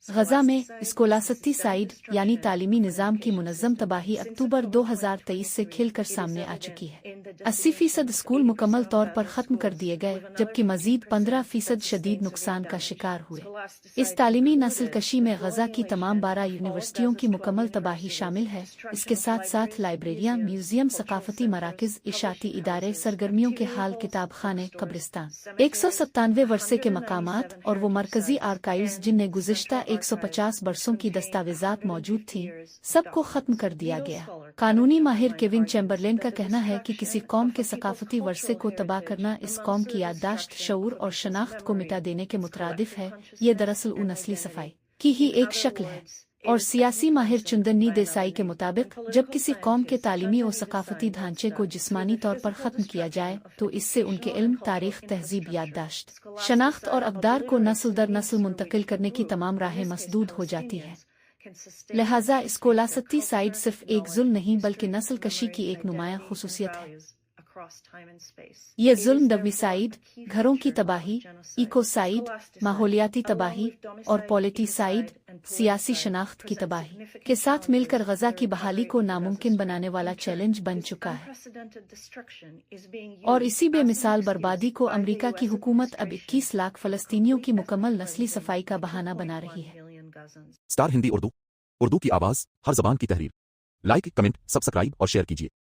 غزہ میں اسکولاستی سائیڈ یعنی تعلیمی نظام کی منظم تباہی اکتوبر 2023 سے کھل کر سامنے آ چکی ہے۔ 80% اسکول مکمل طور پر ختم کر دیے گئے جبکہ مزید 15% شدید نقصان کا شکار ہوئے۔ اس تعلیمی نسل کشی میں غزہ کی تمام 12 یونیورسٹیوں کی مکمل تباہی شامل ہے۔ اس کے ساتھ ساتھ لائبریریاں، میوزیم، ثقافتی مراکز، اشاعتی ادارے، سرگرمیوں کے ہال، کتاب خانے، قبرستان، 197 ورثے کے مقامات اور وہ مرکزی آرکائیوز جن میں گزشتہ 150 برسوں کی دستاویزات موجود تھیں، سب کو ختم کر دیا گیا۔ قانونی ماہر کیون چیمبرلین کا کہنا ہے کہ کسی قوم کے ثقافتی ورثے کو تباہ کرنا اس قوم کی یادداشت، شعور اور شناخت کو مٹا دینے کے مترادف ہے۔ یہ دراصل نسلی صفائی کی ہی ایک شکل ہے۔ اور سیاسی ماہر چندنی دیسائی کے مطابق جب کسی قوم کے تعلیمی اور ثقافتی ڈھانچے کو جسمانی طور پر ختم کیا جائے تو اس سے ان کے علم، تاریخ، تہذیب، یادداشت، شناخت اور اقدار کو نسل در نسل منتقل کرنے کی تمام راہیں مسدود ہو جاتی ہیں۔ لہٰذا اسکولاستی سائیڈ صرف ایک ظلم نہیں بلکہ نسل کشی کی ایک نمایاں خصوصیت ہے۔ یہ ظلم ڈومیسائیڈ، گھروں کی تباہی، ایکوسائیڈ، ماحولیاتی تباہی، اور پولیٹیسائیڈ، سیاسی شناخت کی تباہی کے ساتھ مل کر غزہ کی بحالی کو ناممکن بنانے والا چیلنج بن چکا ہے۔ اور اسی بے مثال بربادی کو امریکہ کی حکومت اب 21 لاکھ فلسطینیوں کی مکمل نسلی صفائی کا بہانہ بنا رہی ہے۔ اسٹار ہندی اردو کی آواز، ہر زبان کی تحریر۔ لائک، کمنٹ، سبسکرائب اور شیئر کیجیے۔